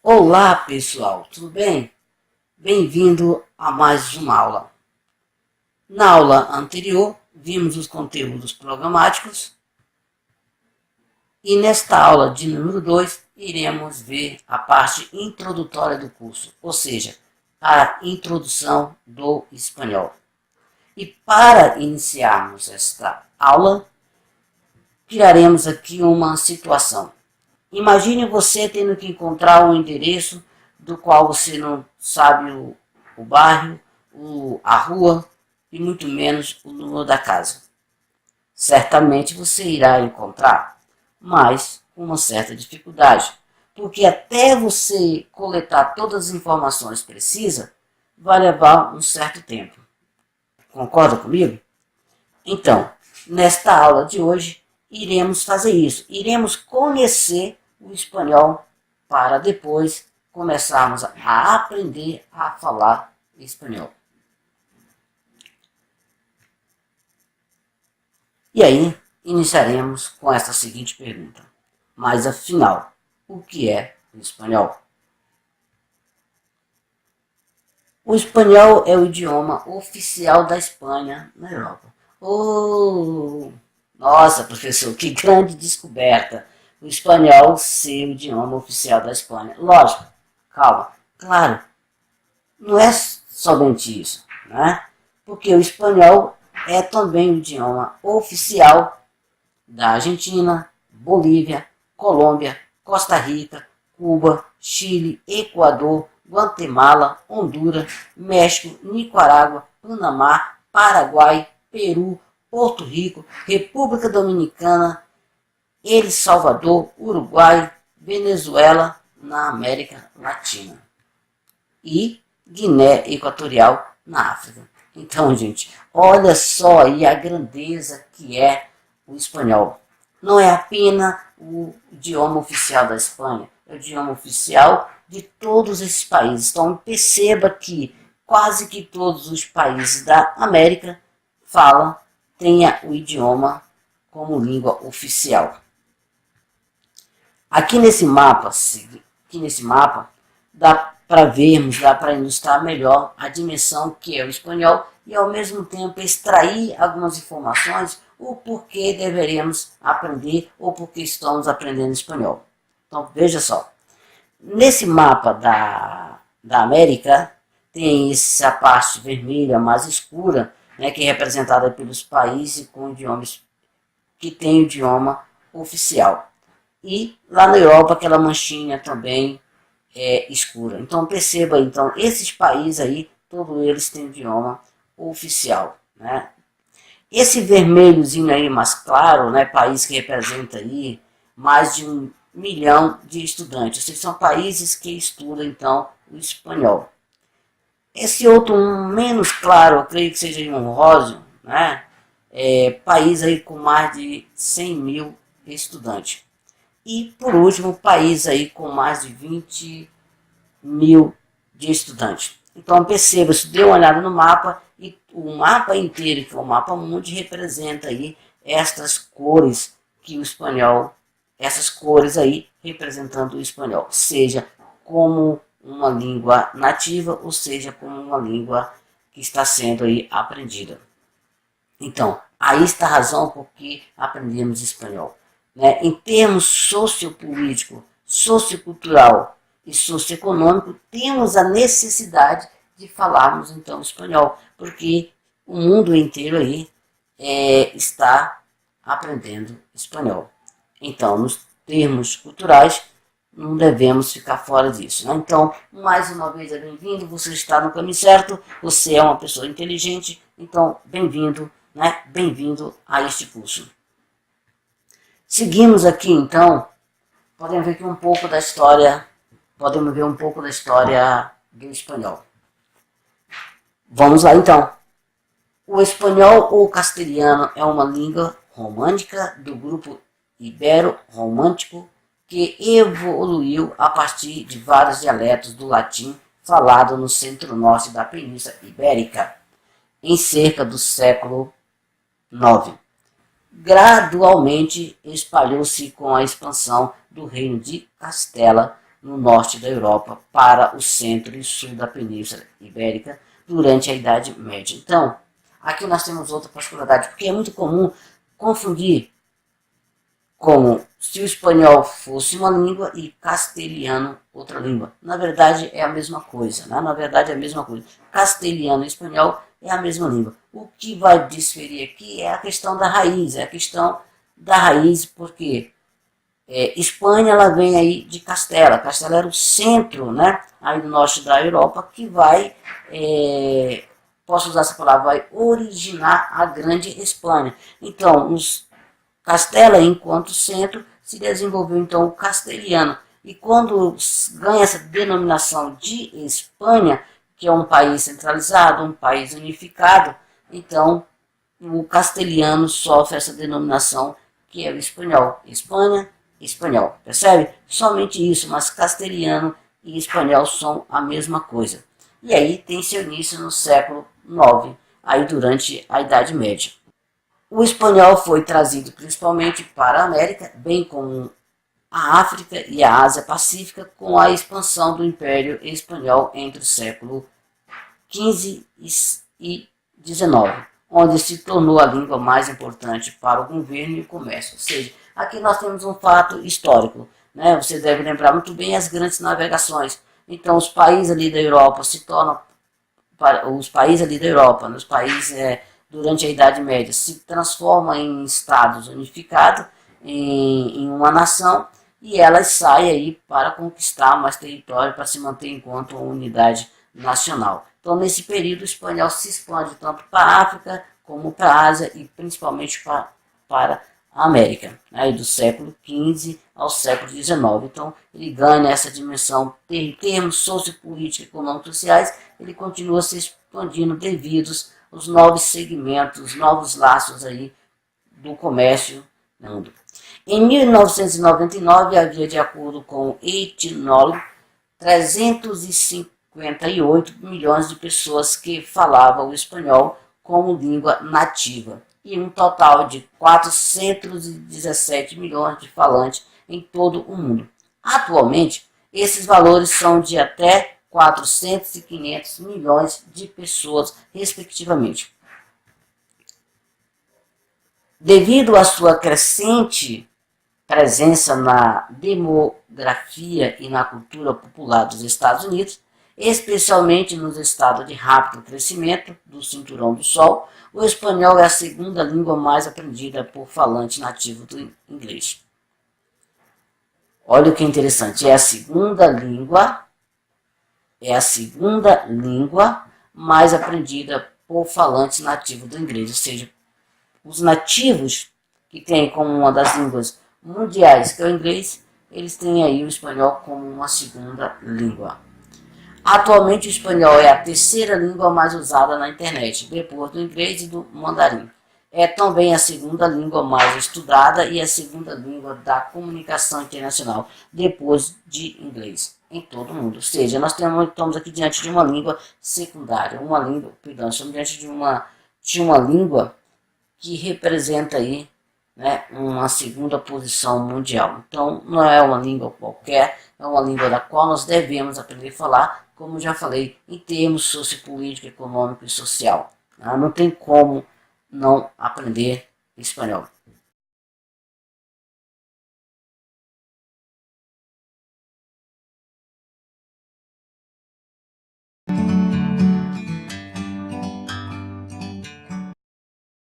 Olá pessoal, tudo bem? Bem-vindo a mais uma aula. Na aula anterior, vimos os conteúdos programáticos e nesta aula de número 2, iremos ver a parte introdutória do curso, ou seja, a introdução do espanhol. E para iniciarmos esta aula, criaremos aqui uma situação. Imagine você tendo que encontrar um endereço do qual você não sabe o bairro, a rua e muito menos o número da casa. Certamente você irá encontrar, mas com uma certa dificuldade, porque até você coletar todas as informações precisas, vai levar um certo tempo. Concorda comigo? Então, nesta aula de hoje, iremos fazer isso. Iremos conhecer o espanhol para depois começarmos a aprender a falar espanhol. E aí, iniciaremos com esta seguinte pergunta. Mas afinal, o que é o espanhol? O espanhol é o idioma oficial da Espanha na Europa. Oh, nossa, professor, que grande descoberta! O espanhol ser o idioma oficial da Espanha. Lógico, calma, claro, não é somente isso, né? Porque o espanhol é também o idioma oficial da Argentina, Bolívia, Colômbia, Costa Rica, Cuba, Chile, Equador, Guatemala, Honduras, México, Nicarágua, Panamá, Paraguai, Peru, Porto Rico, República Dominicana, El Salvador, Uruguai, Venezuela, na América Latina e Guiné Equatorial, na África. Então, gente, olha só aí a grandeza que é o espanhol. Não é apenas o idioma oficial da Espanha, é o idioma oficial de todos esses países. Então, perceba que quase que todos os países da América tenha o idioma como língua oficial. Aqui nesse mapa dá para vermos, dá para ilustrar melhor a dimensão que é o espanhol e ao mesmo tempo extrair algumas informações o porquê deveríamos aprender ou porque estamos aprendendo espanhol. Então veja só, nesse mapa da América tem essa parte vermelha mais escura, né, que é representada pelos países com idiomas que tem o idioma oficial. E lá na Europa aquela manchinha também é escura. Então perceba, então, esses países aí, todos eles têm idioma oficial, né? Esse vermelhozinho aí mais claro, né, país que representa aí mais de 1 milhão de estudantes. Esses são países que estudam, então, o espanhol. Esse outro menos claro, eu creio que seja um rosa, né, país aí com mais de 100 mil estudantes. E, por último, país aí com mais de 20 mil de estudantes. Então, perceba, se dê uma olhada no mapa, e o mapa inteiro, que é o mapa mundi, representa aí estas cores que o espanhol, essas cores aí representando o espanhol, seja como uma língua nativa, ou seja, como uma língua que está sendo aí aprendida. Então, aí está a razão por que aprendemos espanhol. Né? Em termos sociopolítico, sociocultural e socioeconômico, temos a necessidade de falarmos então espanhol, porque o mundo inteiro aí está aprendendo espanhol. Então, nos termos culturais, não devemos ficar fora disso. Né? Então, mais uma vez, bem-vindo, você está no caminho certo, você é uma pessoa inteligente, então, bem-vindo, né? Bem-vindo a este curso. Seguimos aqui, então, podemos ver aqui um pouco da história, podemos ver um pouco da história do espanhol. Vamos lá, então. O espanhol ou castelhano é uma língua romântica do grupo ibero-romântico que evoluiu a partir de vários dialetos do latim falado no centro-norte da Península Ibérica, em cerca do século IX. Gradualmente espalhou-se com a expansão do reino de Castela no norte da Europa para o centro e sul da Península Ibérica durante a Idade Média. Então, aqui nós temos outra particularidade, porque é muito comum confundir como se o espanhol fosse uma língua e castelhano outra língua. Na verdade é a mesma coisa, né? Na verdade é a mesma coisa. Castelhano e espanhol é a mesma língua. O que vai diferir aqui é a questão da raiz, porque Espanha ela vem aí de Castela. Castela era o centro, né? Aí do norte da Europa que vai, posso usar essa palavra, vai originar a grande Espanha. Então, Castela, enquanto centro, se desenvolveu então o castelhano. E quando ganha essa denominação de Espanha, que é um país centralizado, um país unificado, então o castelhano sofre essa denominação que é o espanhol. Espanha, espanhol. Percebe? Somente isso, mas castelhano e espanhol são a mesma coisa. E aí tem seu início no século IX, aí durante a Idade Média. O espanhol foi trazido principalmente para a América, bem como a África e a Ásia Pacífica, com a expansão do Império Espanhol entre o século XV e XIX, onde se tornou a língua mais importante para o governo e o comércio. Ou seja, aqui nós temos um fato histórico, né? Você deve lembrar muito bem as grandes navegações. Então, os países ali da Europa se tornam nos países durante a Idade Média, se transformam em estados unificados, em uma nação, e elas saem aí para conquistar mais território, para se manter enquanto uma unidade nacional. Então, nesse período, o espanhol se expande tanto para a África, como para a Ásia e principalmente para a América, aí do século XV ao século XIX. Então, ele ganha essa dimensão em termos sociopolíticos, econômicos e sociais, ele continua se expandindo devido aos novos segmentos, novos laços aí do comércio no mundo. Em 1999, havia, de acordo com o etnólogo, 358 milhões de pessoas que falavam o espanhol como língua nativa e um total de 417 milhões de falantes em todo o mundo. Atualmente, esses valores são de até 400 e 500 milhões de pessoas, respectivamente. Devido à sua crescente presença na demografia e na cultura popular dos Estados Unidos, especialmente nos estados de rápido crescimento do Cinturão do Sol, o espanhol é a segunda língua mais aprendida por falante nativo do inglês. Olha o que interessante, é a segunda língua mais aprendida por falantes nativos do inglês, ou seja, os nativos que têm como uma das línguas mundiais, que é o inglês, eles têm aí o espanhol como uma segunda língua. Atualmente o espanhol é a terceira língua mais usada na internet, depois do inglês e do mandarim. É também a segunda língua mais estudada e a segunda língua da comunicação internacional, depois de inglês, em todo o mundo. Ou seja, nós estamos aqui diante de uma língua secundária, estamos diante de uma língua que representa aí, né, uma segunda posição mundial. Então, não é uma língua qualquer, é uma língua da qual nós devemos aprender a falar, como já falei, em termos sociopolítico, econômico e social. Não tem como não aprender espanhol.